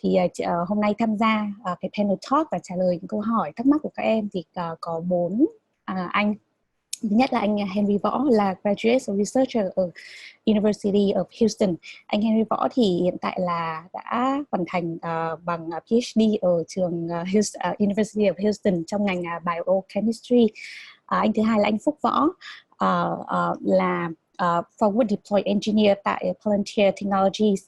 Thì hôm nay tham gia cái panel talk và trả lời những câu hỏi thắc mắc của các em thì có 4 anh. Thứ nhất là anh Henry Võ, là graduate researcher ở University of Houston. Anh Henry Võ thì hiện tại là đã hoàn thành bằng PhD ở trường University of Houston trong ngành biochemistry. Anh thứ hai là anh Phúc Võ, là forward deploy engineer tại Palantir Technologies.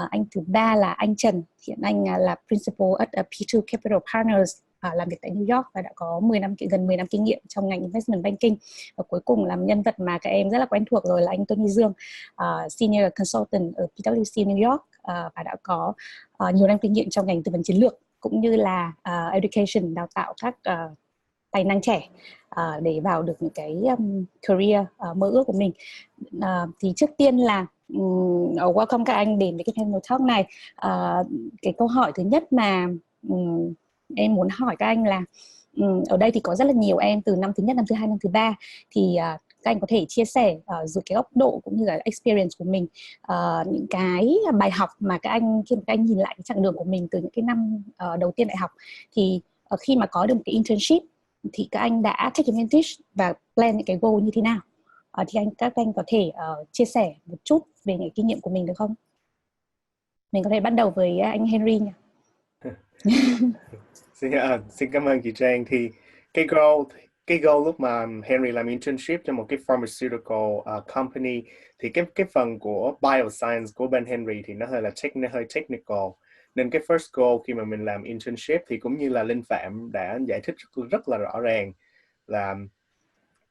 Anh thứ ba là anh Trần, hiện anh là principal at P2 Capital Partners, làm việc tại New York và đã có gần 10 năm kinh nghiệm trong ngành investment banking. Và cuối cùng là nhân vật mà các em rất là quen thuộc rồi là anh Tony Dương, senior consultant ở PwC New York, và đã có nhiều năm kinh nghiệm trong ngành tư vấn chiến lược cũng như là education, đào tạo các tài năng trẻ để vào được những cái career mơ ước của mình. Thì trước tiên là welcome các anh đến với cái panel talk này. Cái câu hỏi thứ nhất mà em muốn hỏi các anh là ở đây thì có rất là nhiều em từ năm thứ nhất, năm thứ hai, năm thứ ba, thì các anh có thể chia sẻ dưới cái góc độ cũng như là experience của mình, những cái bài học mà các anh khi mà các anh nhìn lại cái chặng đường của mình từ những cái năm đầu tiên đại học, thì khi mà có được một cái internship thì các anh đã take advantage và plan những cái goal như thế nào? Thì các anh có thể chia sẻ một chút về những kinh nghiệm của mình được không? Mình có thể bắt đầu với anh Henry nhỉ? Xin cảm ơn chị Trang. Thì cái goal lúc mà Henry làm internship cho một cái pharmaceutical company, thì cái phần của bioscience của bên Henry thì nó hơi technical, nên cái first goal khi mà mình làm internship thì cũng như là Linh Phạm đã giải thích rất là rõ ràng là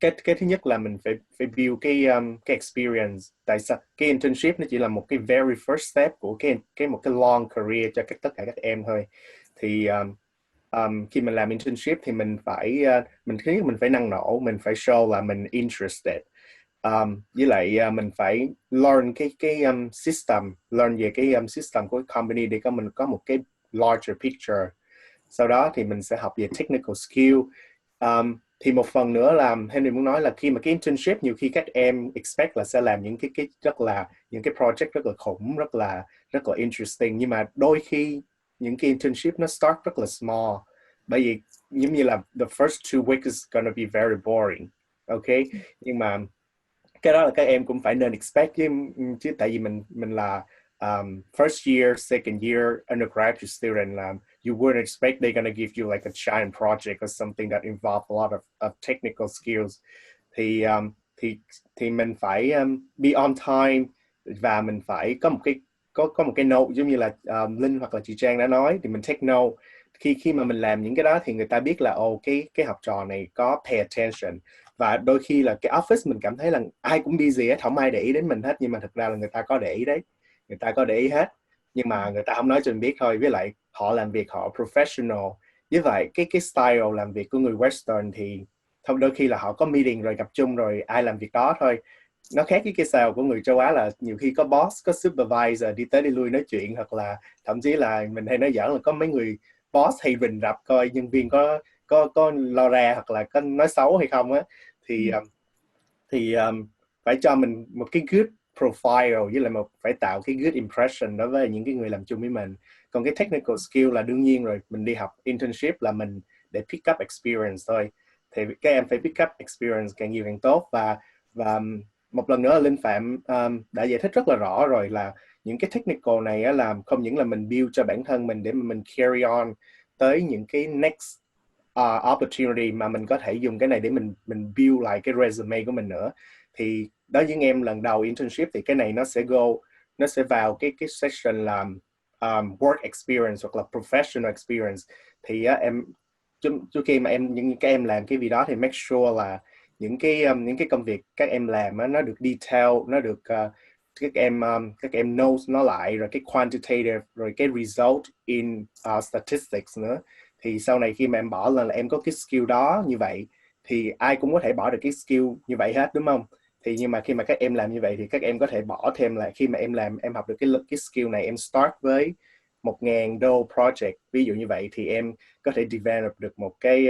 cái thứ nhất là mình phải build cái experience. Tại sao cái internship nó chỉ là một cái very first step của một cái long career cho tất cả các em thôi. Thì khi mình làm internship thì mình thứ nhất mình phải năng nổ, mình phải show là mình interested, với lại mình phải learn cái system, learn về cái system của company để mình có một cái larger picture. Sau đó thì mình sẽ học về technical skill. Thì một phần nữa là Henry muốn nói là khi mà cái internship nhiều khi các em expect là sẽ làm những cái những cái project rất là khủng, rất là interesting, nhưng mà đôi khi những cái internship nó start rất là small, bởi vì giống như là the first 2 weeks is gonna be very boring, okay? Nhưng mà cái đó là các em cũng phải nên expect chứ tại vì mình là first year, second year undergraduate student, you wouldn't expect they're gonna give you like a giant project or something that involves a lot of technical skills. Thì mình phải be on time, và mình phải có một cái note, giống như là Linh hoặc là chị Trang đã nói, thì mình take note. Khi mà mình làm những cái đó thì người ta biết là cái học trò này có pay attention. Và đôi khi là cái office mình cảm thấy là ai cũng busy hết, không ai để ý đến mình hết, nhưng mà thực ra là người ta có để ý đấy, người ta có để ý hết, nhưng mà người ta không nói cho mình biết thôi. Với lại họ làm việc họ professional, với vậy cái style làm việc của người Western thì đôi khi là họ có meeting rồi gặp chung rồi ai làm việc đó thôi. Nó khác với cái style của người châu Á là nhiều khi có boss, có supervisor đi tới đi lui nói chuyện, hoặc là thậm chí là mình hay nói giỡn là có mấy người boss hay rình rập coi nhân viên có lo ra hoặc là có nói xấu hay không á. Thì phải cho mình một cái good profile, với lại phải tạo cái good impression đối với những cái người làm chung với mình. Còn cái technical skill là đương nhiên rồi, mình đi học internship là mình để pick up experience thôi, thì các em phải pick up experience càng nhiều càng tốt. Và một lần nữa Linh Phạm đã giải thích rất là rõ rồi là những cái technical này á, làm không những là mình build cho bản thân mình để mà mình carry on tới những cái next opportunity, mà mình có thể dùng cái này để mình build lại cái resume của mình nữa. Thì đối với em lần đầu internship thì cái này nó sẽ vào cái section là work experience hoặc là professional experience. Thì trước khi mà những cái em làm cái việc đó thì make sure là những cái công việc các em làm nó được detail, nó được các em note nó lại, rồi cái quantitative, rồi cái result in statistics nữa. Thì sau này khi mà em bỏ lên là em có cái skill đó như vậy, thì ai cũng có thể bỏ được cái skill như vậy hết, đúng không? Thì nhưng mà khi mà các em làm như vậy thì các em có thể bỏ thêm là khi mà em học được cái skill này, em start với $1,000 project ví dụ như vậy, thì em có thể develop được một cái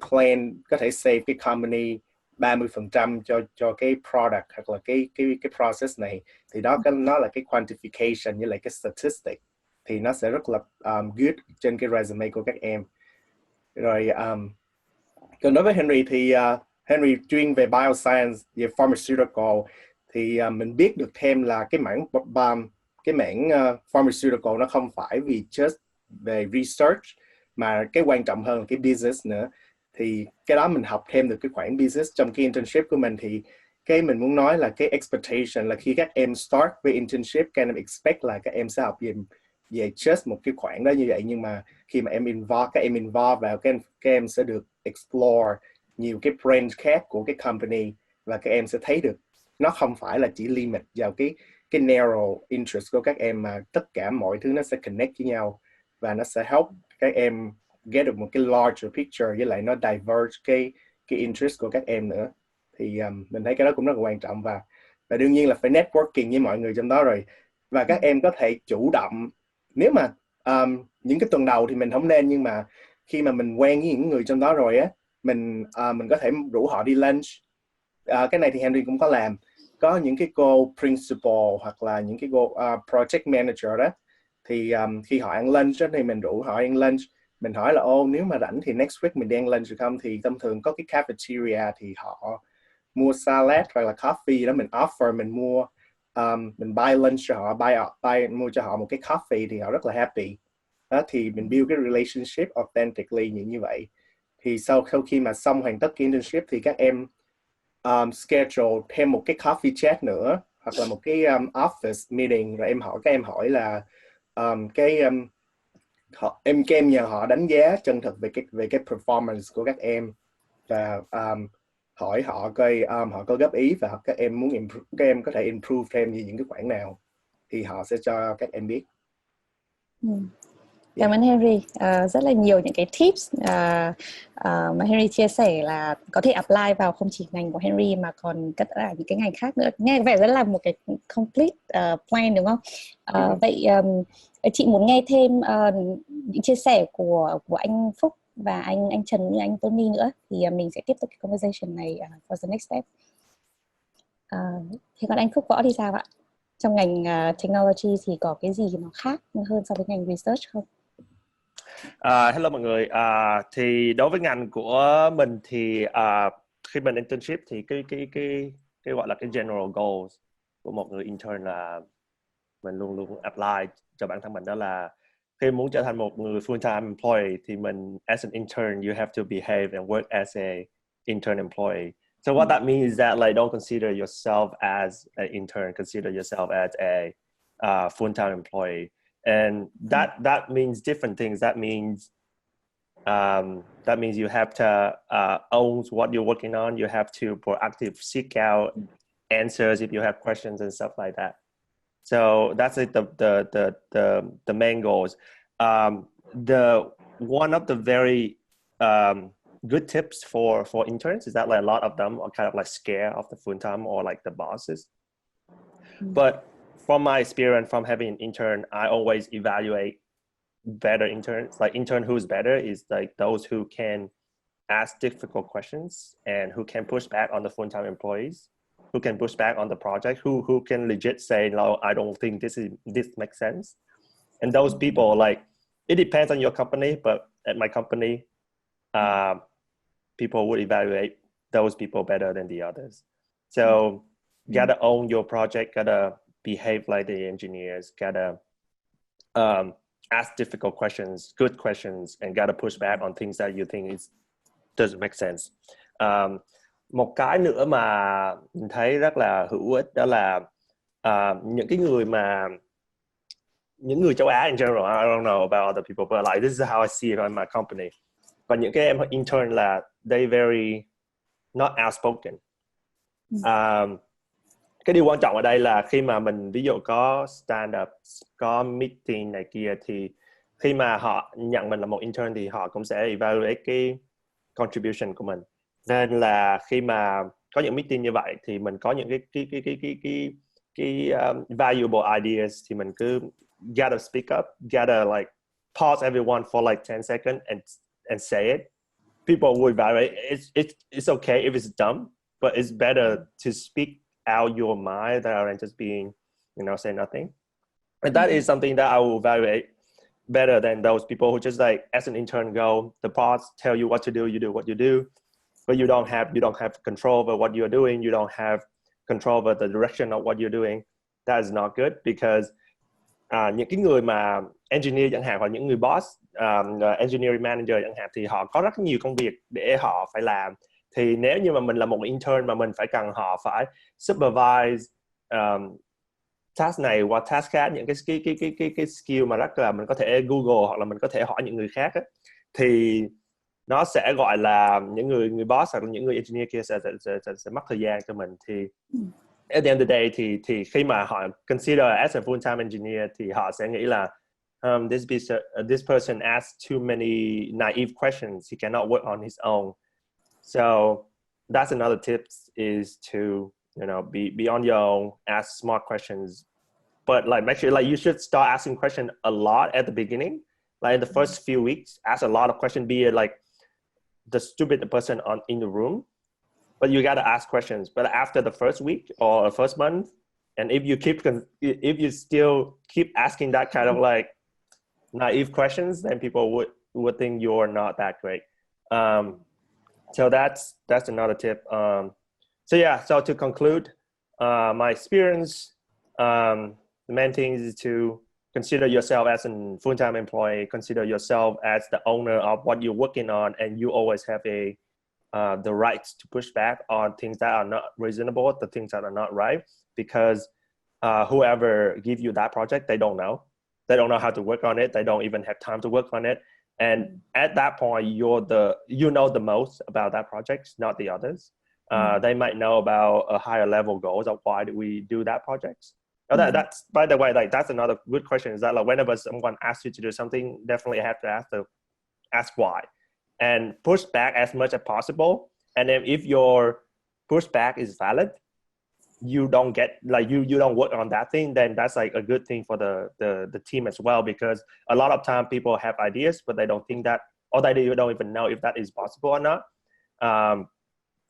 plan, có thể save cái company 30% cho cái product hoặc là cái process này. Thì đó nó là cái quantification với lại cái statistic. thì nó sẽ rất là good trên cái resume của các em. Rồi còn đối với Henry thì Henry chuyên về bioscience, về pharmaceutical, thì mình biết được thêm là cái mảng pharmaceutical nó không phải vì just về research, mà cái quan trọng hơn là cái business nữa. Thì cái đó mình học thêm được cái khoản business trong cái internship của mình. Thì cái mình muốn nói là cái expectation là khi các em start với internship, các em expect là các em sẽ học về just một cái khoản đó như vậy, nhưng mà khi mà các em involve vào, các em sẽ được explore nhiều cái branch khác của cái company, và các em sẽ thấy được nó không phải là chỉ limit vào cái narrow interest của các em, mà tất cả mọi thứ nó sẽ connect với nhau, và nó sẽ help các em get được một cái larger picture, với lại nó diverge cái interest của các em nữa. Thì mình thấy cái đó cũng rất là quan trọng, và đương nhiên là phải networking với mọi người trong đó rồi. Và các em có thể chủ động, nếu mà những cái tuần đầu thì mình không nên, nhưng mà khi mà mình quen với những người trong đó rồi á, mình có thể rủ họ đi lunch. Cái này thì Henry cũng có làm. Có những cái cô principal hoặc là những cái cô project manager đó, thì khi họ ăn lunch đó, thì mình rủ họ ăn lunch. Mình hỏi là nếu mà rảnh thì next week mình đi ăn lunch được không? Thì thông thường có cái cafeteria, thì họ mua salad hoặc là coffee đó, mình offer, mình mua, mình buy lunch cho họ, mua cho họ một cái coffee, thì họ rất là happy đó. Thì mình build cái relationship authentically như vậy. Thì sau khi mà xong hoàn tất cái internship, thì các em schedule thêm một cái coffee chat nữa, hoặc là một cái office meeting, rồi các em hỏi là các em nhờ họ đánh giá chân thực về cái performance của các em, và hỏi họ coi họ có góp ý, và các em các em có thể improve thêm những cái khoản nào, thì họ sẽ cho các em biết. Cảm ơn Henry. Rất là nhiều những cái tips mà Henry chia sẻ là có thể apply vào không chỉ ngành của Henry mà còn tất cả những cái ngành khác nữa. Nghe vẻ rất là một cái complete plan, đúng không? Vậy chị muốn nghe thêm những chia sẻ của anh Phúc và anh Trần như anh Tony nữa, thì mình sẽ tiếp tục cái conversation này for the next step. Thế còn anh Phúc Võ thì sao ạ? Trong ngành technology thì có cái gì nó khác hơn so với ngành research không? Hello mọi người. Thì đối với ngành của mình thì khi mình internship thì cái gọi là cái general goals của một người intern là mình luôn luôn apply cho bản thân mình, đó là khi muốn trở thành một người full time employee thì mình as an intern you have to behave and work as a intern employee. So what that means is that like don't consider yourself as an intern, consider yourself as a full time employee. And that means different things. That means you have to own what you're working on. You have to proactively seek out answers if you have questions and stuff like that. So that's it, the main goals. One of the very good tips for interns is that like a lot of them are kind of like scared of the full time or like the bosses. But from my experience from having an intern, I always evaluate better interns. Like intern who's better is like those who can ask difficult questions and who can push back on the full-time employees, who can push back on the project, who can legit say, no, I don't think this makes sense. And those people, like, it depends on your company, but at my company, people would evaluate those people better than the others. So gotta own your project, gotta behave like the engineers, gotta ask difficult questions, good questions, and gotta push back on things that you think doesn't make sense. Một cái nữa mà mình thấy rất là hữu ích đó là những người châu Á in general, I don't know about other people, but like this is how I see it in my company. Còn những cái em intern là they very not outspoken. Cái điều quan trọng ở đây là khi mà mình ví dụ có stand up, có meeting này kia, thì khi mà họ nhận mình là một intern thì họ cũng sẽ evaluate cái contribution của mình. Nên là khi mà có những meeting như vậy thì mình có những cái valuable ideas thì mình cứ gotta speak up, gotta like pause everyone for like 10 seconds and say it. People will evaluate. It's okay if it's dumb, but it's better to speak out your mind rather than just being, say nothing. And that is something that I will evaluate better than those people who just like as an intern go, the boss tell you what to do, you do what you do, but you don't have control over what you're doing, you don't have control over the direction of what you're doing. That is not good, because những cái người mà engineer chẳng hạn, hoặc những người boss, engineering manager chẳng hạn, thì họ có rất nhiều công việc để họ phải làm. Thì nếu như mà mình là một intern mà mình phải cần họ phải supervise task này qua task khác, những cái skill mà rất là mình có thể Google hoặc là mình có thể hỏi những người khác á, thì nó sẽ gọi là những người boss hoặc là những người engineer kia sẽ mất thời gian cho mình. Thì at the end of the day thì khi mà họ consider as a full-time engineer thì họ sẽ nghĩ là this person asks too many naive questions, he cannot work on his own. So that's another tip, is to, you know, be on your own, ask smart questions, but like make sure like you should start asking questions a lot at the beginning, like in the first few weeks. Ask a lot of questions, be it like the stupid person in the room, but you got to ask questions. But after the first week or first month, and if you still keep asking that kind of like naive questions, then people would think you're not that great. So that's another tip. So yeah, so to conclude, my experience, the main thing is to consider yourself as a full-time employee, consider yourself as the owner of what you're working on, and you always have the right to push back on things that are not reasonable, the things that are not right, because whoever give you that project, they don't know how to work on it. They don't even have time to work on it. And at that point, you know the most about that project, not the others. They might know about a higher level goals of why do we do that project. That's, by the way, like that's another good question, is that like whenever someone asks you to do something, definitely have to ask why, and push back as much as possible. And then if your pushback is valid, you don't get like you don't work on that thing, then that's like a good thing for the team as well, because a lot of time people have ideas but they don't think that, or they don't even know if that is possible or not.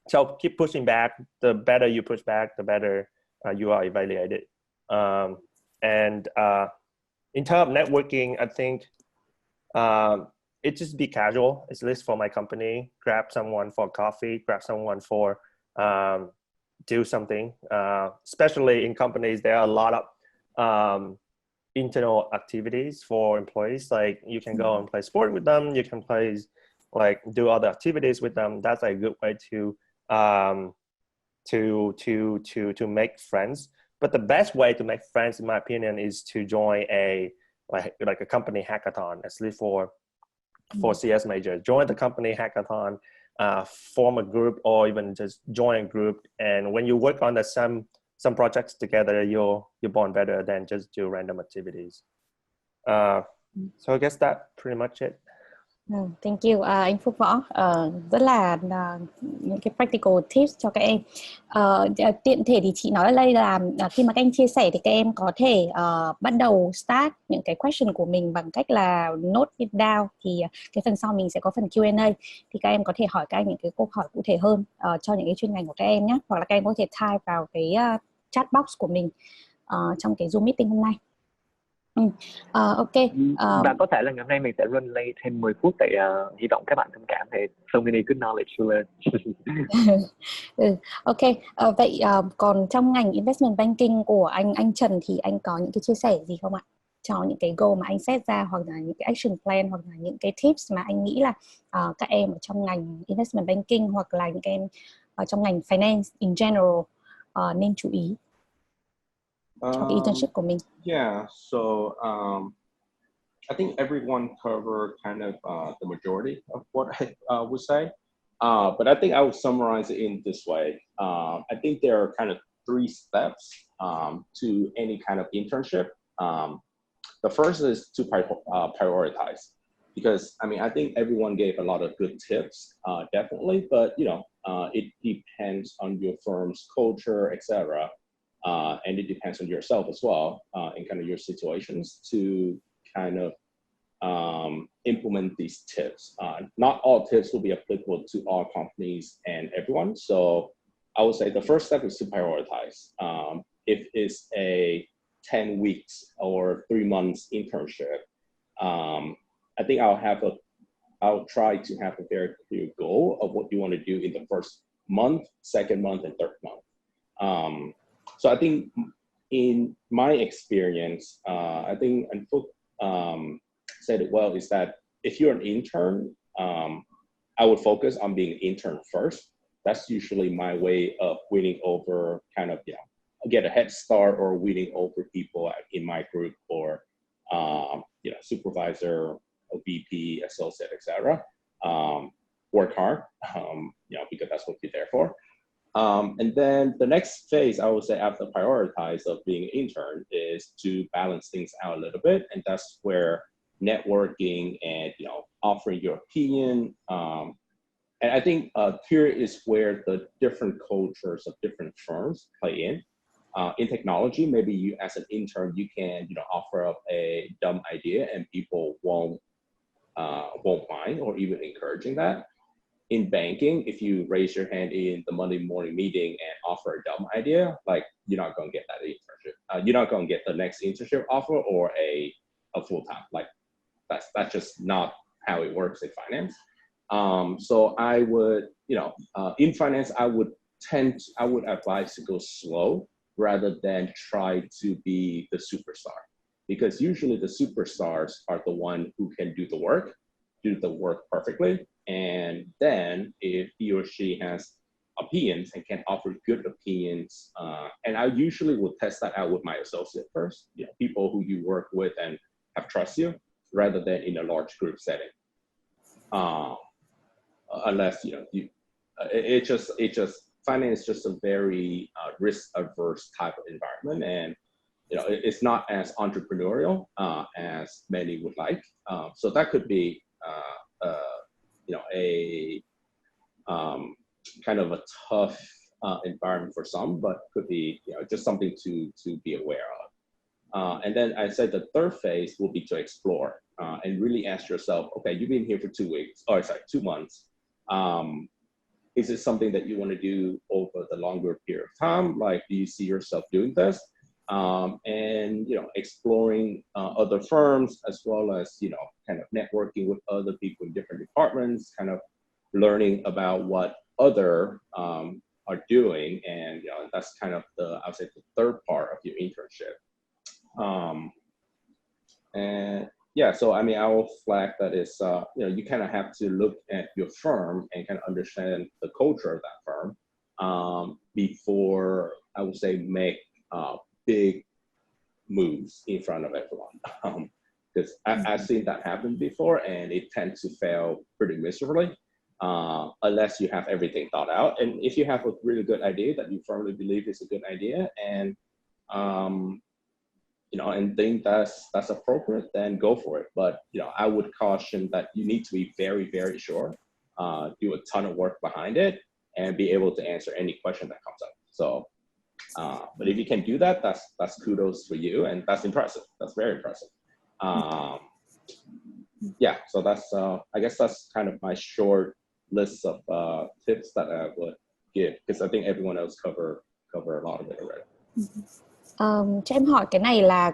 So keep pushing back. The better you push back, the better you are evaluated. And in terms of networking, I think it just be casual, at least for my company. Grab someone for coffee, grab someone for do something. Especially in companies, there are a lot of internal activities for employees. Like you can go and play sport with them, you can play, like do other activities with them. That's a good way to make friends. But the best way to make friends, in my opinion, is to join a company hackathon, at least for CS majors. Join the company hackathon, form a group, or even just join a group. And when you work on some projects together, you're born better than just do random activities. So I guess that's pretty much it. Thank you, anh Phúc Võ. Rất là những cái practical tips cho các em. Tiện thể thì chị nói ở đây là khi mà các anh chia sẻ thì các em có thể bắt đầu start những cái question của mình bằng cách là note it down. Thì cái phần sau mình sẽ có phần Q&A, thì các em có thể hỏi các anh những cái câu hỏi cụ thể hơn cho những cái chuyên ngành của các em nhé, hoặc là các em có thể type vào cái chat box của mình trong cái Zoom meeting hôm nay. Ok. Và có thể là ngày hôm nay mình sẽ run late thêm 10 phút tại hy vọng các bạn thông cảm, thì so many good knowledge to learn. Ok. Vậy còn trong ngành investment banking của anh Trần thì anh có những cái chia sẻ gì không ạ? Cho những cái goal mà anh set ra, hoặc là những cái action plan, hoặc là những cái tips mà anh nghĩ là các em ở trong ngành investment banking, hoặc là những cái em ở trong ngành finance in general nên chú ý cho cái internship của mình. Yeah, so I think everyone covered kind of the majority of what I would say, but I think I would summarize it in this way. I think there are kind of 3 steps to any kind of internship. The first is to prioritize, because I mean I think everyone gave a lot of good tips, definitely, but you know it depends on your firm's culture, etc. And it depends on yourself as well, and kind of your situations to kind of implement these tips. Not all tips will be applicable to all companies and everyone. So I would say the first step is to prioritize. If it's a 10 weeks or 3 months internship, I think I'll try to have a very clear goal of what you want to do in the first month, second month, and third month. So I think in my experience, I think Anphuk said it well, is that if you're an intern, I would focus on being an intern first. That's usually my way of winning over kind of, get a head start or winning over people in my group or, supervisor, a VP, associate, etc. Work hard, because that's what you're there for. And then the next phase, I would say, after prioritize of being an intern is to balance things out a little bit. And that's where networking and, offering your opinion. And I think here is where the different cultures of different firms play in. In technology, maybe you as an intern, you can, offer up a dumb idea and people won't mind or even encouraging that. In banking, if you raise your hand in the Monday morning meeting and offer a dumb idea, like you're not going to get that internship. You're not going to get the next internship offer or a full-time. Like that's just not how it works in finance. So I would, in finance, I would advise to go slow rather than try to be the superstar, because usually the superstars are the one who can do the work perfectly. And then if he or she has opinions and can offer good opinions, and I usually will test that out with my associate first, people who you work with and have trust you, rather than in a large group setting. Unless it just finance is just a very risk averse type of environment, and it's not as entrepreneurial as many would like. So that could be a kind of a tough environment for some, but could be just something to be aware of. And then I said the third phase will be to explore and really ask yourself, okay, you've been here for 2 months. Is it something that you want to do over the longer period of time? Like, do you see yourself doing this? And exploring other firms, as well as kind of networking with other people in different departments, kind of learning about what other are doing, and that's kind of I would say the third part of your internship. And yeah, so I mean, I will flag that it's you kind of have to look at your firm and kind of understand the culture of that firm before I would say make big moves in front of everyone, because I've seen that happen before, and it tends to fail pretty miserably unless you have everything thought out. And if you have a really good idea that you firmly believe is a good idea, and and think that's appropriate, then go for it. But I would caution that you need to be very, very sure, do a ton of work behind it, and be able to answer any question that comes up. So, but if you can do that, that's kudos for you, and that's impressive. That's very impressive. Yeah, so that's I guess that's kind of my short list of tips that I would give, because I think everyone else cover a lot of it already. Cho em hỏi cái này là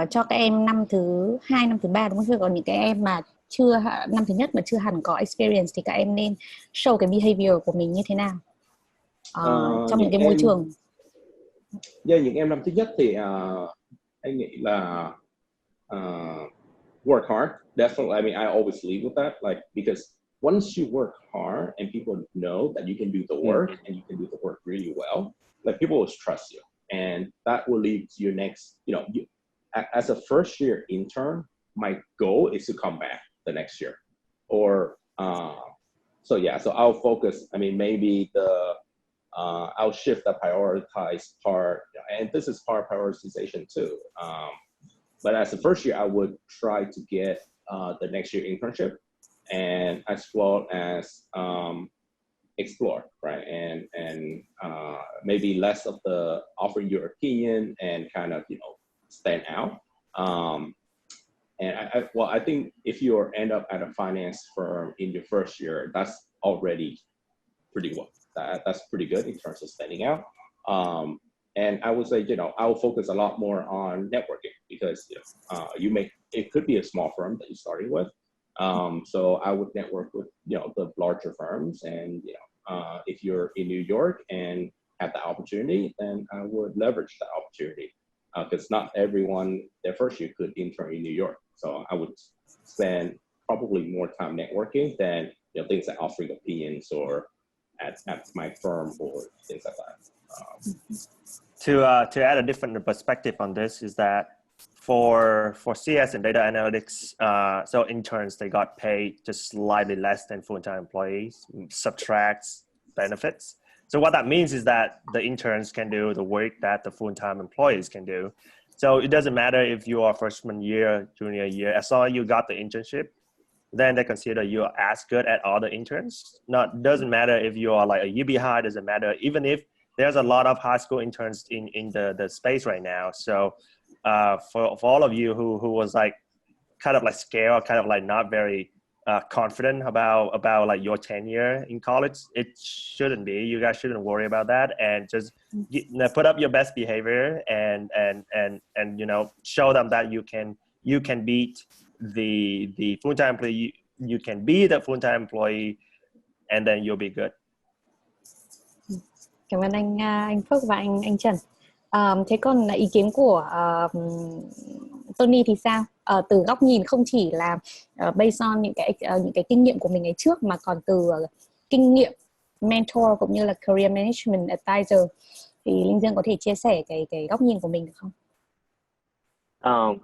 cho các em năm thứ 2, năm thứ 3 đúng không? Còn những cái em mà chưa năm thứ nhất mà chưa hẳn có experience thì các em nên show cái behavior của mình như thế nào trong những cái môi trường. Những em năm thứ nhất thì anh nghĩ là work hard. Definitely. I mean, I always lead with that, like, because once you work hard and people know that you can do the work and you can do the work really well, like, people will trust you. And that will lead to your next, as a first year intern, my goal is to come back the next year. Or, so I'll focus, I mean, maybe I'll shift the prioritize part, and this is part of prioritization too. But as a first year, I would try to get the next year internship, and as well as explore, right? And maybe less of the offering your opinion and kind of, stand out. And I think if you end up at a finance firm in your first year, that's already pretty well. That's pretty good in terms of standing out. And I would say, I will focus a lot more on networking because it could be a small firm that you're starting with. So I would network with, the larger firms, and, if you're in New York and have the opportunity, then I would leverage that opportunity. Because not everyone, their first year could intern in New York. So I would spend probably more time networking than, things like offering opinions or at my firm or things like that. To add a different perspective on this is that for CS and data analytics, so interns, they got paid just slightly less than full-time employees, subtracts benefits. So what that means is that the interns can do the work that the full-time employees can do. So it doesn't matter if you are freshman year, junior year, as long as you got the internship, then they consider you as good as other interns. Doesn't matter if you are like a year behind, doesn't matter, even if there's a lot of high school interns in the space right now. So for all of you who was like kind of like scared or kind of like not very confident about like your tenure in college, it shouldn't be. You guys shouldn't worry about that, and just put up your best behavior and show them that you can beat the full-time employee. You can be the full-time employee, and then you'll be good. Cảm ơn anh Phước và anh Trần. Thế còn ý kiến của Tony thì sao? Từ góc nhìn không chỉ là based on những cái kinh nghiệm của mình ngày trước, mà còn từ kinh nghiệm mentor cũng như là career management advisor, thì Linh Dương có thể chia sẻ cái góc nhìn của mình được không?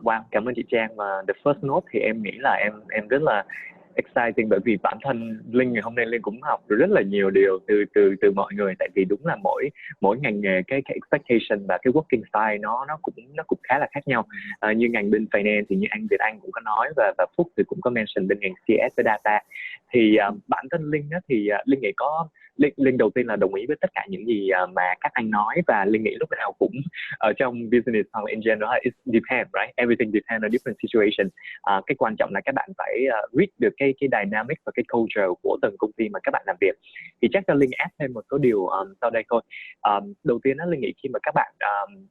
Wow, cảm ơn chị Trang. Và the first note thì em nghĩ là em rất là exciting, bởi vì bản thân Linh ngày hôm nay Linh cũng học được rất là nhiều điều từ mọi người. Tại vì đúng là mỗi ngành nghề cái expectation và cái working style nó cũng khá là khác nhau. Như ngành bên finance thì như anh Việt Anh cũng có nói, và Phúc thì cũng có mention bên ngành CS với data. Thì bản thân Linh á, thì Linh nghĩ Linh đầu tiên là đồng ý với tất cả những gì mà các anh nói, và Linh nghĩ lúc nào cũng ở trong business hoặc in general, it depends, right? Everything depends on different situation. Cái quan trọng là các bạn phải read được cái dynamic và cái culture của từng công ty mà các bạn làm việc. Thì chắc cho Linh add thêm một số điều sau đây thôi. Đầu tiên đó, Linh nghĩ khi mà các bạn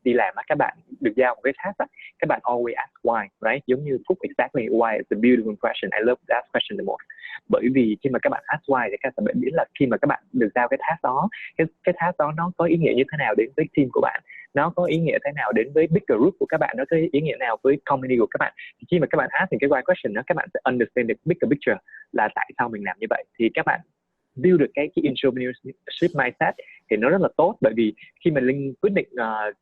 đi làm các bạn được giao một cái task, các bạn always ask why, right? Giống như Phúc, exactly why is a beautiful question. I love that question the most. Bởi vì khi mà các bạn ask why thì các bạn biết là khi mà các bạn được giao cái task đó, cái task đó nó có ý nghĩa như thế nào đến với team của bạn, nó có ý nghĩa thế nào đến với bigger group của các bạn, nó có ý nghĩa nào với company của các bạn. Thì khi mà các bạn ask những cái why question đó, các bạn sẽ understand the bigger picture là tại sao mình làm như vậy. Thì các bạn build được cái entrepreneurship mindset thì nó rất là tốt. Bởi vì khi mà Linh quyết định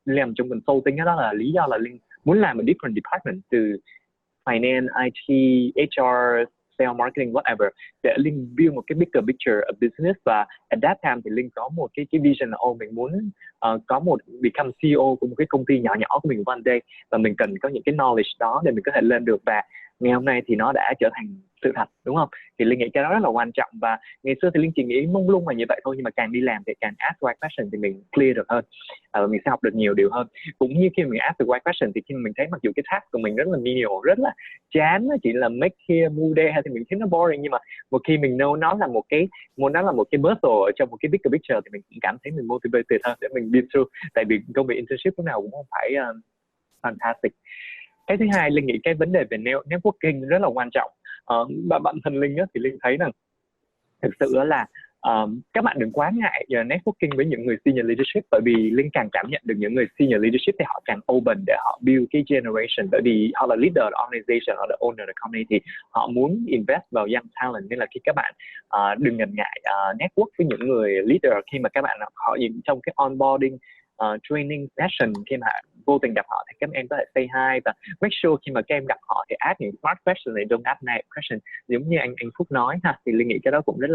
làm trong consulting đó là lý do là Linh muốn làm ở different department, từ finance, IT, HR, sales, marketing, whatever, để Linh build một cái bigger picture of business. Và at that time thì Linh có một cái vision là mình muốn become CEO của một cái công ty nhỏ của mình one day, và mình cần có những cái knowledge đó để mình có thể lên được. Và ngày hôm nay thì nó đã trở thành sự thật, đúng không? Thì Linh nghĩ cái đó rất là quan trọng. Và ngày xưa thì Linh chỉ nghĩ mông lung là như vậy thôi, nhưng mà càng đi làm thì càng ask why question thì mình clear được hơn, mình sẽ học được nhiều điều hơn. Cũng như khi mình ask the why question thì khi mình thấy mặc dù cái task của mình rất là menial, rất là chán, nó chỉ là make here move there, thì mình thấy nó boring, nhưng mà một khi mình know nó là một cái puzzle ở trong một cái bigger picture thì mình cũng cảm thấy mình motivated hơn để mình đi through. Tại vì công việc internship lúc nào cũng không phải fantastic. Cái thứ hai, Linh nghĩ cái vấn đề về networking rất là quan trọng. Và bản thân Linh thì Linh thấy rằng thực sự là các bạn đừng quá ngại networking với những người senior leadership, bởi vì Linh càng cảm nhận được những người senior leadership thì họ càng open để họ build cái generation, bởi vì họ là leader of organization, họ là owner of company, thì họ muốn invest vào young talent. Nên là khi các bạn đừng ngần ngại network với những người leader khi mà các bạn họ trong cái onboarding training session. Khi mà vô tình gặp họ thì các em có thể say hi, và make sure khi mà các em gặp họ thì ask những smart question này, don't ask naive question, giống như anh Phúc nói ha. Thì Linh nghĩ cái đó cũng rất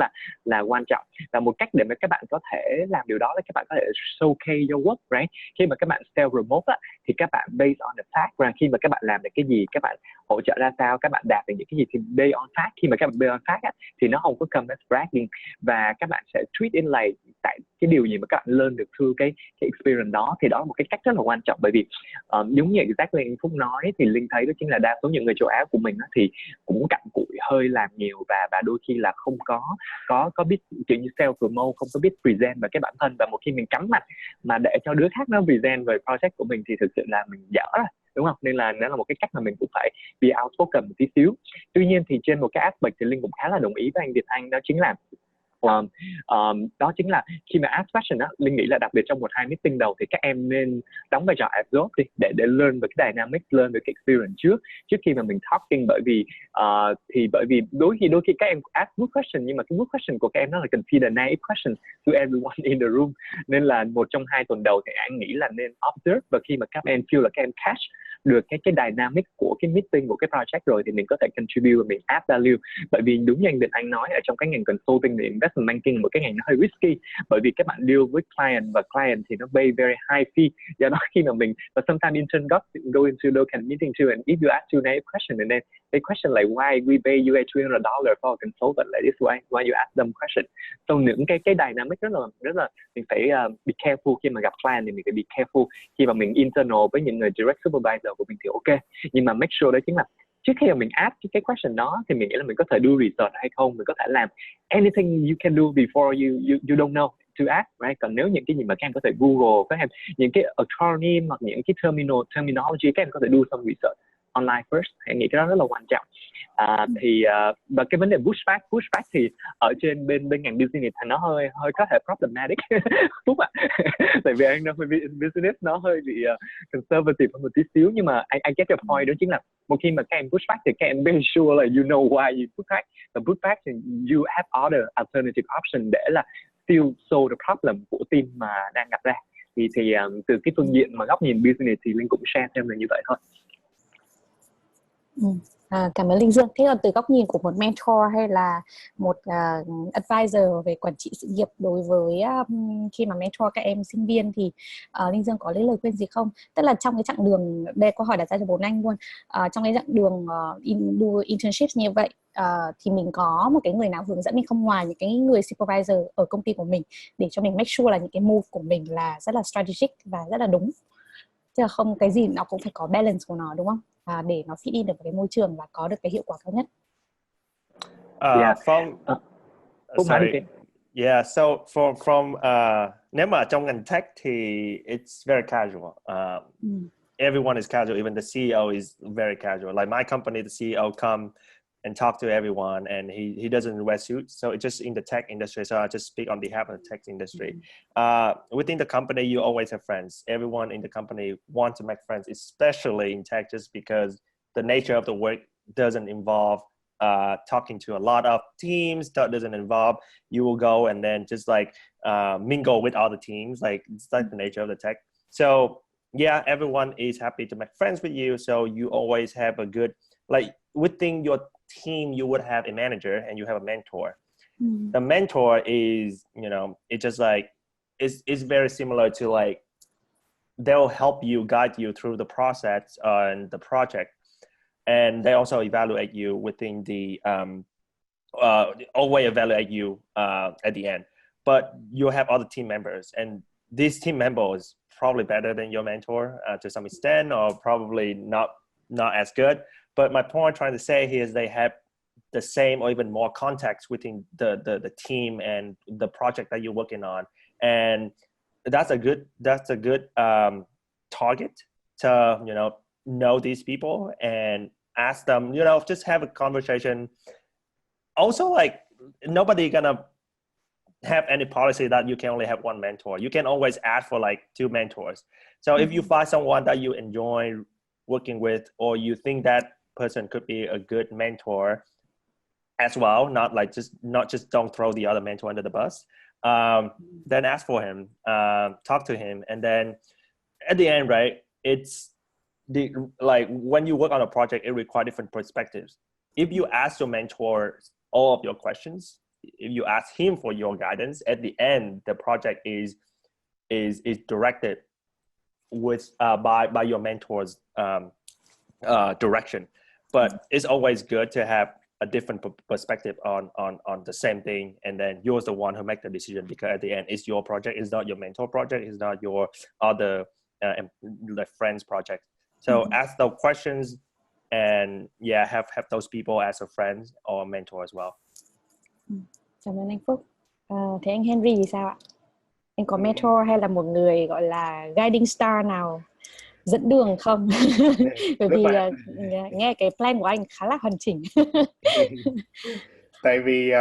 là quan trọng. Và một cách để mà các bạn có thể làm điều đó là các bạn có thể showcase your work, right? Khi mà các bạn sell remote thì các bạn based on the fact, right? Khi mà các bạn làm được cái gì, các bạn hỗ trợ ra sao, các bạn đạt được những cái gì thì based on fact. Khi mà các bạn based on fact thì nó không có come as bragging, và các bạn sẽ treat in like tại cái điều gì mà các bạn learn được through cái experience đó. Thì đó là một cái cách rất là quan trọng. Bởi vì giống như exactly anh Phúc nói thì Linh thấy đó chính là đa số những người châu Á của mình thì cũng cặm cụi hơi làm nhiều và đôi khi là không có biết kiểu như self promote, không có biết present về cái bản thân, và một khi mình cắm mặt mà để cho đứa khác nó present về project của mình thì thực sự là mình dở rồi, đúng không? Nên là nó là một cái cách mà mình cũng phải be outspoken một tí xíu. Tuy nhiên thì trên một cái aspect thì Linh cũng khá là đồng ý với anh Việt Anh, đó chính là đó chính là khi mà ask question á, Linh nghĩ là đặc biệt trong 1-2 meeting đầu thì các em nên đóng vai trò absorb đi, để learn về cái dynamic, learn về cái experience trước khi mà mình talking. Bởi vì đôi khi các em ask good question, nhưng mà cái good question của các em nó là consider naive question to everyone in the room. Nên là 1 trong 2 tuần đầu thì anh nghĩ là nên observe, và khi mà các em feel là các em catch được cái dynamic của cái meeting, của cái project rồi, thì mình có thể contribute và mình add value. Bởi vì đúng như anh nói, ở trong cái ngành consulting thì investment banking một cái ngành nó hơi risky, bởi vì các bạn deal với client, và client thì nó pay very high fee. Do đó khi mà mình, và sometimes intern go into those kind of meeting too, and if you ask too naive question, and then they question like why we pay you $200 for a consultant like this, why you ask them question. So những cái dynamic rất là mình phải be careful khi mà gặp client, thì mình phải be careful khi mà mình internal với những người direct supervisor của mình thì ok, nhưng mà make sure đó chính là trước khi mà mình ask cái question đó thì mình nghĩ là mình có thể do research hay không, mình có thể làm anything you can do before you don't know to ask, right? Còn nếu những cái gì mà các em có thể Google, các em những cái acronym hoặc những cái terminology, các em có thể do some research online first. Em nghĩ cái đó rất là quan trọng. Và cái vấn đề pushback thì ở trên bên ngành business thì nó hơi có thể problematic Phúc ạ. Tại vì anh nói business nó hơi bị conservative hơn một tí xíu, nhưng mà I get your point, đó chính là một khi mà các em pushback thì các em make sure là you know why you pushback, và pushback thì you have other alternative option để là still solve the problem của team mà đang gặp ra. Thì từ cái phương diện mà góc nhìn business thì Linh cũng share thêm là như vậy thôi. Cảm ơn Linh Dương. Thế còn từ góc nhìn của một mentor hay là một advisor về quản trị sự nghiệp đối với khi mà mentor các em sinh viên thì Linh Dương có lấy lời khuyên gì không? Tức là trong cái chặng đường, đây câu hỏi đặt ra cho bốn anh luôn, trong cái chặng đường do internship như vậy thì mình có một cái người nào hướng dẫn mình không, ngoài những cái người supervisor ở công ty của mình, để cho mình make sure là những cái move của mình là rất là strategic và rất là đúng, chứ là không cái gì nó cũng phải có balance của nó, đúng không? Để nó fit in được vào cái môi trường và có được cái hiệu quả cao nhất. Nếu mà trong ngành tech thì it's very casual. Everyone is casual. Even the CEO is very casual. Like my company, the CEO come and talk to everyone, and he doesn't wear suits. So it's just in the tech industry. So I just speak on behalf of the tech industry. Within the company, you always have friends. Everyone in the company wants to make friends, especially in tech, just because the nature of the work doesn't involve talking to a lot of teams. That doesn't involve you will go and then just like mingle with other teams. Like it's like the nature of the tech. So yeah, everyone is happy to make friends with you. So you always have a good, like within your team, you would have a manager and you have a mentor. The mentor is, you know, it's just like, it's very similar to like, they'll help you, guide you through the process and the project. And they also evaluate you within the, always evaluate you at the end. But you have other team members, and these team members probably better than your mentor to some extent, or probably not as good. But my point trying to say here is they have the same or even more context within the team and the project that you're working on. And that's a good target to, you know these people and ask them, you know, just have a conversation. Also, like, nobody gonna have any policy that you can only have one mentor. You can always ask for like 2 mentors. So if you find someone that you enjoy working with, or you think that person could be a good mentor as well, not just don't throw the other mentor under the bus, then ask for him, talk to him. And then at the end, right, it's like when you work on a project, it requires different perspectives. If you ask your mentor all of your questions, if you ask him for your guidance, at the end, the project is directed with by your mentor's direction. But it's always good to have a different perspective on the same thing, and then you're the one who make the decision, because at the end, it's your project. It's not your mentor project. It's not your other friends project. So ask the questions and yeah, have those people as a friend or mentor as well. Cảm ơn anh Phúc. Thế anh Henry thì sao ạ? Anh có Ừ. mentor hay là một người gọi là guiding star nào dẫn đường không? Bởi Lúc vì mà nghe cái plan của anh khá là hoàn chỉnh. tại vì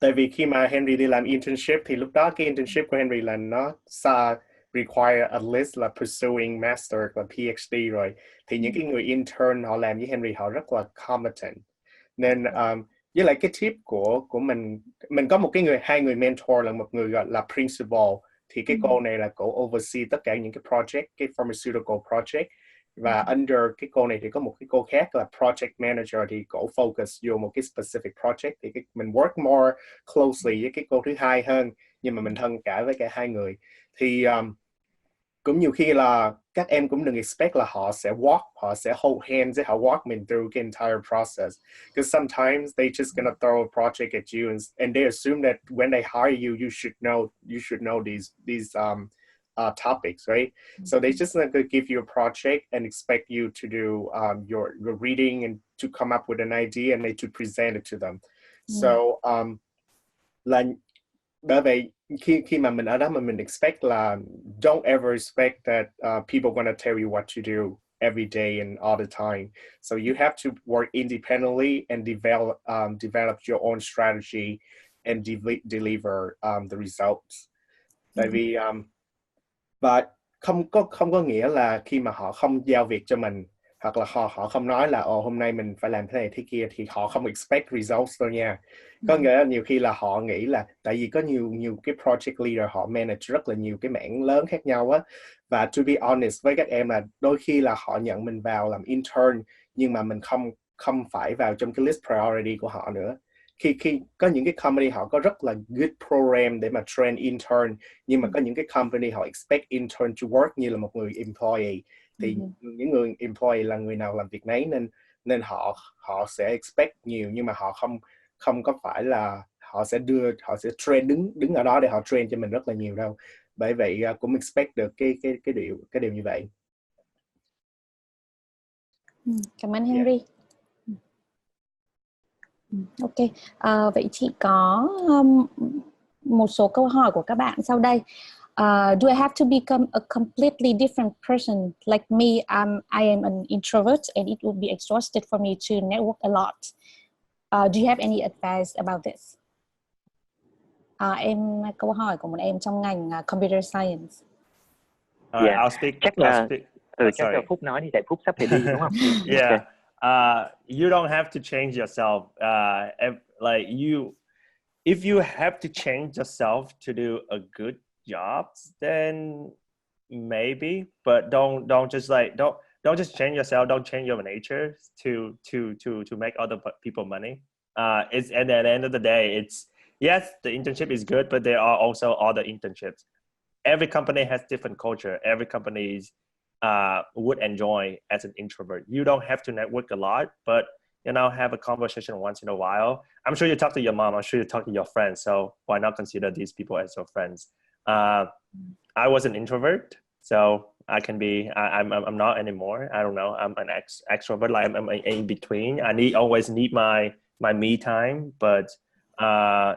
tại vì khi mà Henry đi làm internship thì lúc đó cái internship của Henry là nó require at least là pursuing master và PhD rồi, thì những cái người intern họ làm với Henry họ rất là competent, nên với lại cái tip của mình có một cái hai người mentor, là một người gọi là principal, thì cái cô này là cổ oversee tất cả những cái project, cái pharmaceutical project, và under cái cô này thì có một cái cô khác là project manager, thì cổ focus vô một cái specific project, thì mình work more closely với cái cô thứ hai hơn, nhưng mà mình thân cả với cả hai người. Thì cũng nhiều khi là các em cũng đừng expect là họ sẽ hold hands, họ walk mình through the entire process, because sometimes they just gonna throw a project at you and they assume that when they hire you, you should know these topics, right? So they just gonna give you a project and expect you to do your reading and to come up with an idea and to present it to them. So là bởi vậy khi mà mình ở đó mà mình expect là don't ever expect that people gonna tell you what to do every day and all the time. So you have to work independently and develop your own strategy and deliver the results. Tại vì và không có nghĩa là khi mà họ không giao việc cho mình, hoặc là họ không nói là hôm nay mình phải làm thế này thế kia, thì họ không expect results đâu nha. Có nghĩa là nhiều khi là họ nghĩ là tại vì có nhiều cái project leader họ manage rất là nhiều cái mảng lớn khác nhau á, và to be honest với các em là đôi khi là họ nhận mình vào làm intern nhưng mà mình không phải vào trong cái list priority của họ nữa. Khi có những cái company họ có rất là good program để mà train intern, nhưng mà có những cái company họ expect intern to work như là một người employee, thì những người employee là người nào làm việc nấy, nên họ sẽ expect nhiều, nhưng mà họ không có phải là họ sẽ train đứng ở đó để họ train cho mình rất là nhiều đâu. Bởi vậy cũng expect được cái điều như vậy. Cảm ơn Henry. Ok, vậy chị có một số câu hỏi của các bạn sau đây. Do I have to become a completely different person like me? I am an introvert and it would be exhausted for me to network a lot. Do you have any advice about this? Câu hỏi của một em trong ngành computer science. I'll speak. Chắc là cho Phúc nói đi, tại Phúc sắp phải đi đúng không? Yeah. Okay. You don't have to change yourself. If you have to change yourself to do a good job, then maybe. But don't just change yourself. Don't change your nature to make other people money. It's at the end of the day, it's yes, the internship is good, but there are also other internships. Every company has different culture. Every company would enjoy as an introvert. You don't have to network a lot, but have a conversation once in a while. I'm sure you talk to your mom. I'm sure you talk to your friends. So why not consider these people as your friends? I was an introvert, so I can be. I'm not anymore. I don't know. I'm an extrovert. Like I'm in between. I always need my me time, but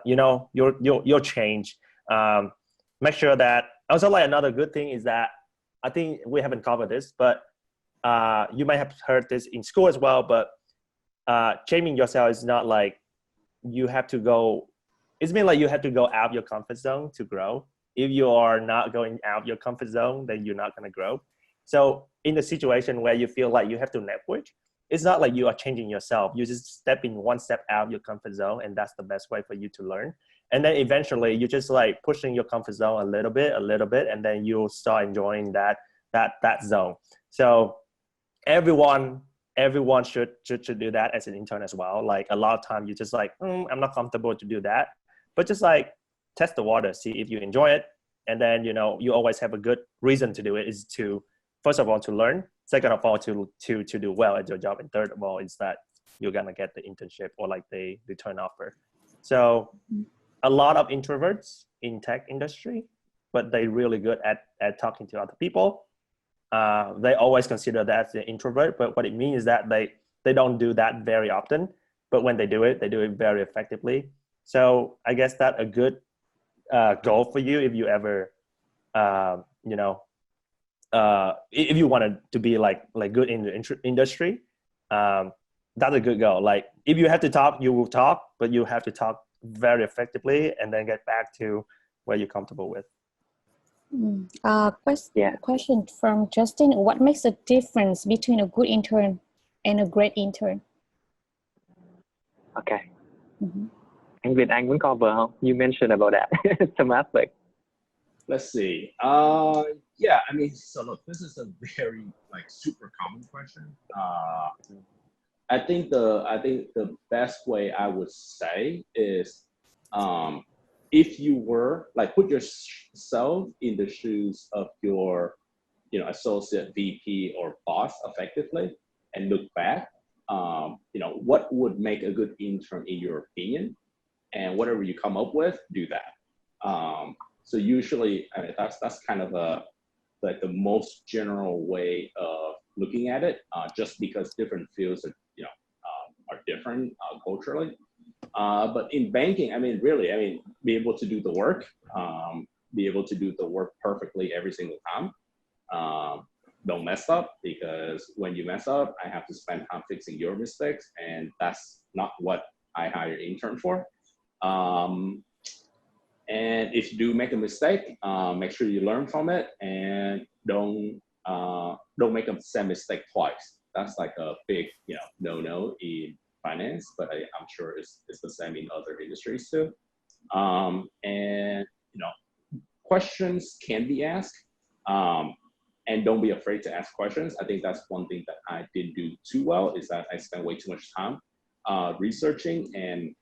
you'll change. Make sure that also, like, another good thing is that I think we haven't covered this, but you might have heard this in school as well, but changing yourself is not like you have to go, it's mean like you have to go out your comfort zone to grow. If you are not going out your comfort zone, then you're not going to grow. So in the situation where you feel like you have to network, it's not like you are changing yourself. You just step in one step out your comfort zone, and that's the best way for you to learn. And then eventually you just like pushing your comfort zone a little bit, and then you'll start enjoying that zone. So everyone should do that as an intern as well. Like a lot of time you just like, I'm not comfortable to do that, but just like test the water, see if you enjoy it. And then, you always have a good reason to do it, is to, first of all, to learn. Second of all, to do well at your job. And third of all, is that you're going to get the internship or like the return offer. So a lot of introverts in tech industry, but they're really good at talking to other people. they always consider that as an introvert, but what it means is that they don't do that very often, but when they do it very effectively. So I guess that's a good goal for you if you ever if you wanted to be like good in the industry. That's a good goal. Like if you have to talk, you will talk, but you have to talk very effectively and then get back to where you're comfortable with. Question from Justin: What makes a difference between a good intern and a great intern? Okay. Anh Việt, anh muốn cover không? You mentioned about that some aspect. Let's see. Yeah, I mean, so look, this is a very like super common question. I think the best way I would say is, if you were like put yourself in the shoes of your, associate, VP, or boss effectively, and look back, what would make a good intern in your opinion, and whatever you come up with, do that. So usually, I mean, that's kind of like the most general way of looking at it, just because different fields are different culturally. But in banking, I mean, be able to do the work, be able to do the work perfectly every single time. Don't mess up, because when you mess up, I have to spend time fixing your mistakes, and that's not what I hire intern for. And if you do make a mistake, make sure you learn from it, and don't make a same mistake twice. That's like a big, no in finance, but I'm sure it's the same in other industries too. And questions can be asked, and don't be afraid to ask questions. I think that's one thing that I didn't do too well, is that I spent way too much time researching and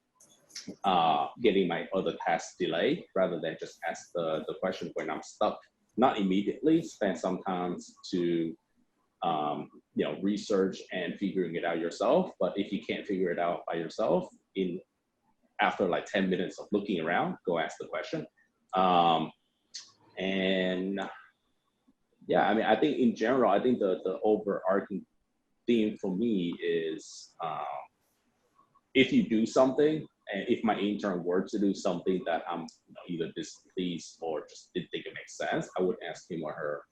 getting my other tasks delayed, rather than just ask the question when I'm stuck. Not immediately, spend some time to research and figuring it out yourself. But if you can't figure it out by yourself, after like 10 minutes of looking around, go ask the question. And yeah, I mean, I think in general, I think the overarching theme for me is, if you do something, and if my intern were to do something that I'm either displeased or just didn't think it makes sense, I would ask him or her,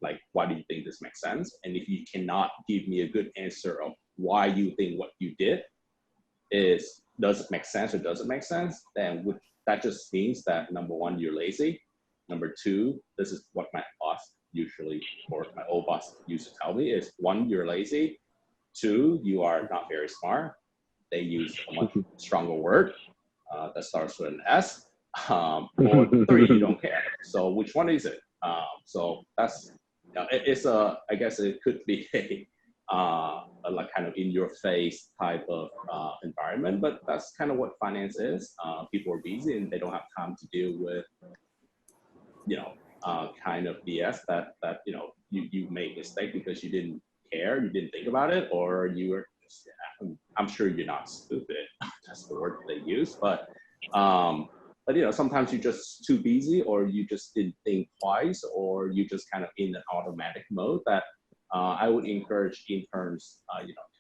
like, why do you think this makes sense? And if you cannot give me a good answer of why you think what you did does it make sense or doesn't make sense, then that just means that, number one, you're lazy. Number two, this is what my boss usually, or my old boss used to tell me, is one, you're lazy. Two, you are not very smart. They use a much stronger word that starts with an S. Or three, you don't care. So which one is it? So that's, I guess it could be a like kind of in your face type of environment, but that's kind of what finance is. People are busy and they don't have time to deal with, kind of BS that you made a mistake because you didn't care, you didn't think about it, or you were, I'm sure you're not stupid. That's the word they use, but sometimes you're just too busy, or you just didn't think twice, or you just kind of in an automatic mode that I would encourage interns,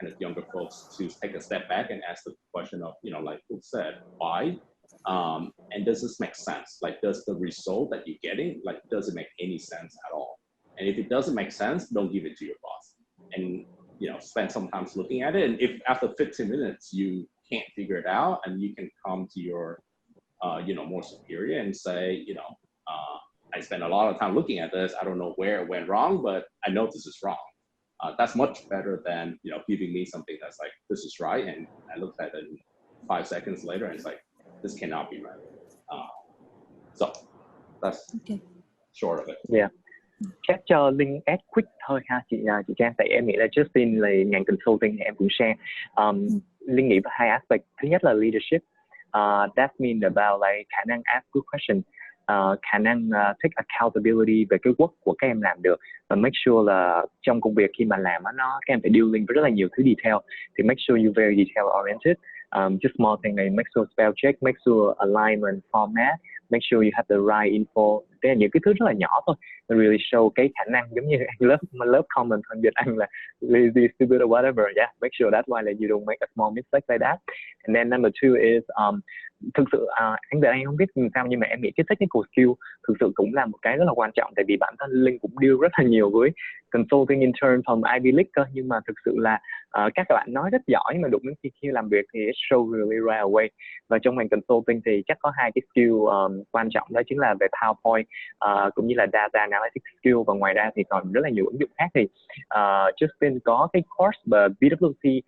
kind of younger folks, to take a step back and ask the question of, like who said, why? And does this make sense? Like, does the result that you're getting, like, does it make any sense at all? And if it doesn't make sense, don't give it to your boss. And spend some time looking at it. And if after 15 minutes you can't figure it out, and you can come to your, more superior and say, I spent a lot of time looking at this. I don't know where it went wrong, but I know this is wrong. That's much better than, giving me something that's like, this is right. And I looked at it 5 seconds later and it's like, this cannot be right. So that's short of it. Yeah. Chắc cho Linh add quick thôi ha chị Trang, tại em nghĩ là Justin là ngành consulting thì em cũng share. Linh nghĩ hai aspect. Thứ nhất là leadership. That means about like khả năng ask good question, khả năng take accountability về cái work của các em làm được, và make sure là trong công việc khi mà làm á, các em phải dealing với rất là nhiều thứ detail, thì make sure you very detail oriented. Just small thing like make sure spell check, make sure alignment, format, make sure you have the right info. Thế là những cái thứ rất là nhỏ thôi, it really show cái khả năng, giống như lớp comment hơn Việt Anh là lazy, stupid or whatever. Yeah, make sure that why that you don't make a small mistake like that. And then number two is thực sự anh Việt Anh không biết làm sao, nhưng mà em nghĩ cái technical skill thực sự cũng là một cái rất là quan trọng, tại vì bản thân Linh cũng deal rất là nhiều với consulting intern from Ivy League cơ, nhưng mà thực sự là các bạn nói rất giỏi, nhưng mà đụng đến khi làm việc thì it show really right away. Và trong ngành consulting thì chắc có hai cái skill quan trọng, đó chính là về PowerPoint cũng như là data analytics skill, và ngoài ra thì còn rất là nhiều ứng dụng khác. Thì Justin có cái course BWC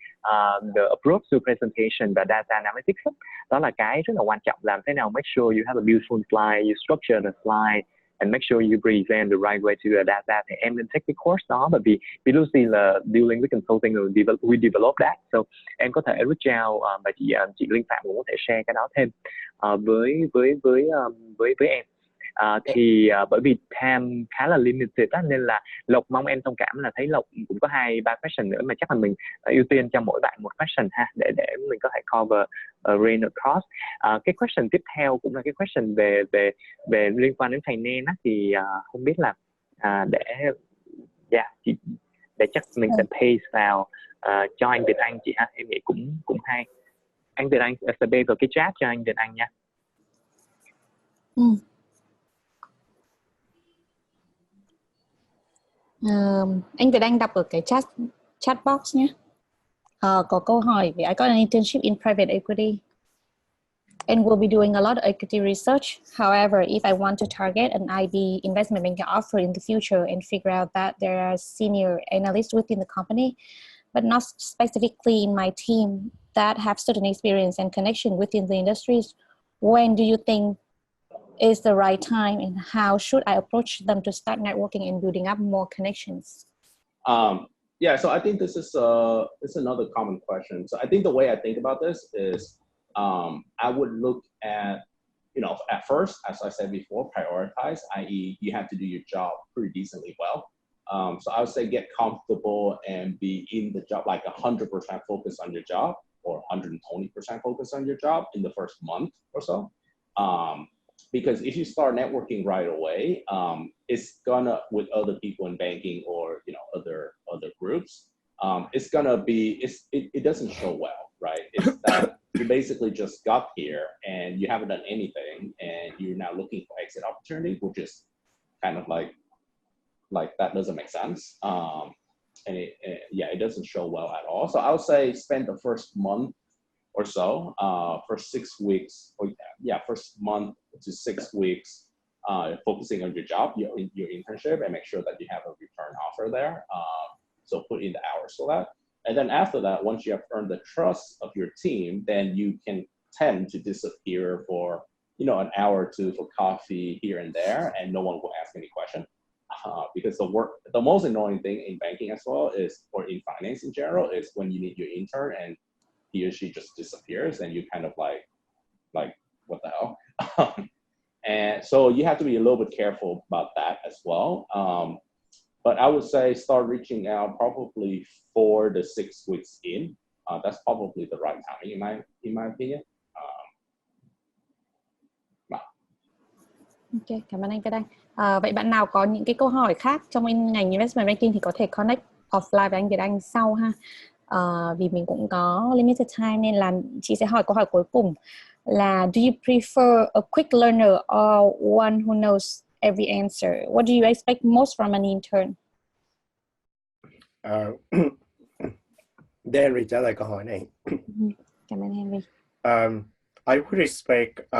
the approach to presentation và data analytics, đó là cái rất là quan trọng, làm thế nào make sure you have a beautiful slide, you structure the slide and make sure you present the right way to the data. Thì em nên take cái course đó, bởi vì BWC là dealing with consulting, rồi we develop that, so em có thể reach out và chị Linh Phạm cũng có thể share cái đó thêm với em. Thì bởi vì time khá là limited đó, nên là Lộc mong em thông cảm là thấy Lộc cũng có 2-3 question nữa, mà chắc là mình ưu tiên cho mỗi bạn một question ha, để mình có thể cover range across. Cái question tiếp theo cũng là cái question về liên quan đến finance á, thì không biết là để chắc mình sẽ paste vào cho anh Việt Anh chị ha, em nghĩ cũng hay. Anh Việt Anh sẽ bê vào cái chat cho anh Việt Anh nha. Anh Việt Anh đọc ở cái chat box nhé. Có câu hỏi về I got an internship in private equity and will be doing a lot of equity research. However, if I want to target an IB investment banking offer in the future and figure out that there are senior analysts within the company, but not specifically in my team, that have certain experience and connection within the industries, when do you think is the right time, and how should I approach them to start networking and building up more connections? Yeah, so I think this is it's another common question. So I think the way I think about this is I would look at, at first, as I said before, prioritize, i.e. you have to do your job pretty decently well. So I would say get comfortable and be in the job, like 100% focus on your job, or 120% focus on your job in the first month or so. Because if you start networking right away, it's gonna, with other people in banking or other groups, it's gonna be, it doesn't show well, right? It's that you basically just got here and you haven't done anything, and you're now looking for exit opportunity, which is kind of like that doesn't make sense. And it doesn't show well at all. So I would say spend the first month or so, for 6 weeks, first month to 6 weeks, focusing on your job, your internship, and make sure that you have a return offer there. So put in the hours for that. And then after that, once you have earned the trust of your team, then you can tend to disappear for, an hour or two for coffee here and there, and no one will ask any question. Because the most annoying thing in banking as well is, or in finance in general, is when you need your intern and he or she just disappears, and you kind of like what the hell? And so you have to be a little bit careful about that as well. But I would say start reaching out probably 4 to 6 weeks in. That's probably the right time in my opinion. Ok, cảm ơn anh Việt Anh. Vậy bạn nào có những cái câu hỏi khác trong ngành investment banking thì có thể connect offline với anh Việt Anh sau ha. Vì mình cũng có limited time nên là chị sẽ hỏi câu hỏi cuối cùng là do you prefer a quick learner or one who knows every answer? What do you expect most from an intern? Để Henry trả lời câu hỏi này. Cảm ơn Henry. I would expect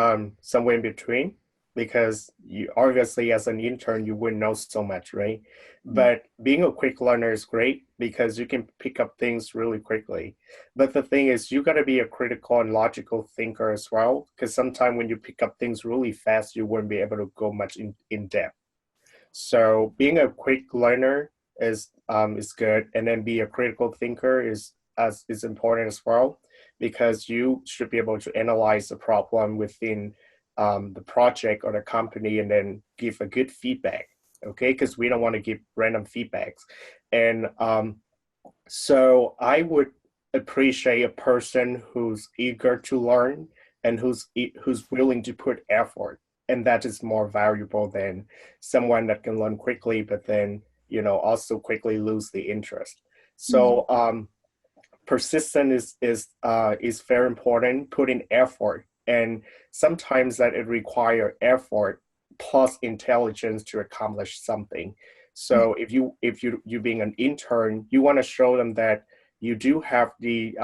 somewhere in between, because you obviously as an intern you wouldn't know so much, right? But being a quick learner is great because you can pick up things really quickly. But the thing is, you got to be a critical and logical thinker as well, because sometimes when you pick up things really fast, you wouldn't be able to go much in depth. So being a quick learner is good, and then be a critical thinker is important as well, because you should be able to analyze the problem within the project or the company and then give a good feedback, okay? Because we don't want to give random feedbacks. And so I would appreciate a person who's eager to learn and who's willing to put effort and that is more valuable than someone that can learn quickly, but then, you know, also quickly lose the interest. So persistence is very important. Put in effort, and sometimes that it require effort plus intelligence to accomplish something. So if you being an intern, you want to show them that you do have the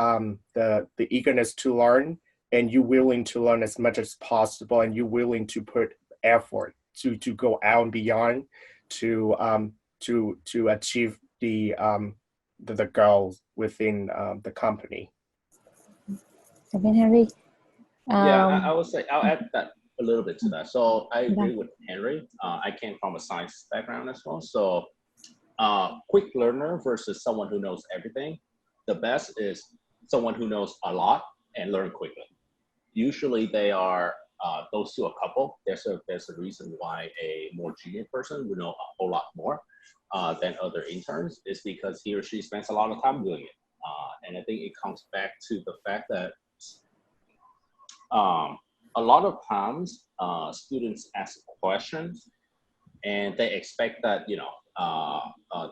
eagerness to learn, and you're willing to learn as much as possible, and you're willing to put effort to go out and beyond to achieve the goals within the company. Cảm ơn Henry. Yeah, I would say I'll add that a little bit to that. So I agree with Henry. I came from a science background as well. So quick learner versus someone who knows everything. The best is someone who knows a lot and learn quickly. Usually they are those two a couple. There's a reason why a more junior person would know a whole lot more than other interns, is because he or she spends a lot of time doing it. And I think it comes back to the fact that a lot of times students ask questions and they expect that, you know,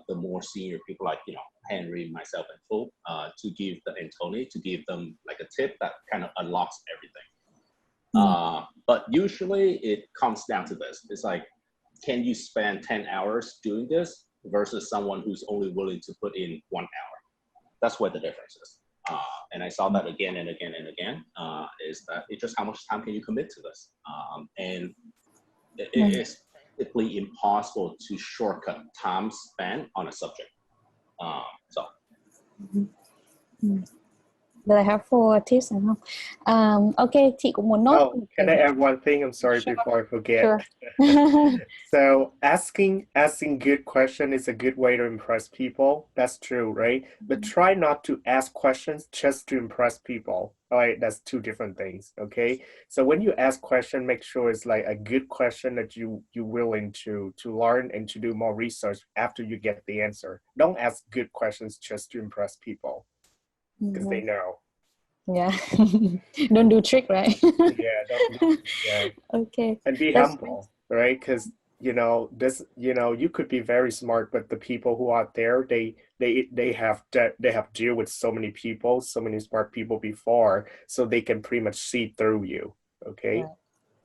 the more senior people like, you know, Henry, myself, and Fu, to give and Tony, to give them like a tip that kind of unlocks everything. But usually it comes down to this. It's like, can you spend 10 hours doing this versus someone who's only willing to put in 1 hour? That's what the difference is. And I saw that again and again and again, is that it's just how much time can you commit to this? And it is practically impossible to shortcut time spent on a subject. Very helpful tips đúng không? Okay, chị cũng muốn nốt. Can I add one thing? I'm sorry, before I forget. Sure. So asking good question is a good way to impress people. That's true, right? But try not to ask questions just to impress people. All right, that's two different things. Okay, so when you ask question, make sure it's like a good question that you're willing to learn and to do more research after you get the answer. Don't ask good questions just to impress people, because they know. Yeah. Don't do trick, right? Yeah. Okay. And be humble, right? Because you know this. You know, you could be very smart, but the people who are there, they have deal with so many people, so many smart people before, so they can pretty much see through you. Okay,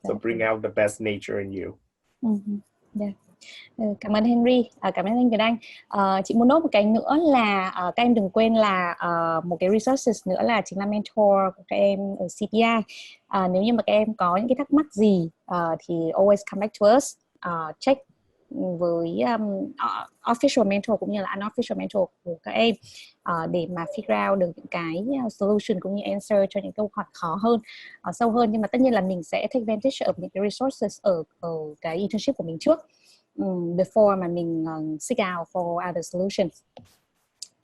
so bring out the best nature in you. Yeah. Cảm ơn Henry, cảm ơn anh Việt Anh. Chị muốn nốt một cái nữa là các em đừng quên là một cái resources nữa là chính là mentor của các em ở CPI. Nếu như mà các em có những cái thắc mắc gì thì always come back to us, check với official mentor cũng như là unofficial mentor của các em để mà figure out được những cái solution cũng như answer cho những câu hỏi khó hơn, sâu hơn. Nhưng mà tất nhiên là mình sẽ take advantage of những cái resources ở cái internship của mình trước, before mà mình seek out for other solutions.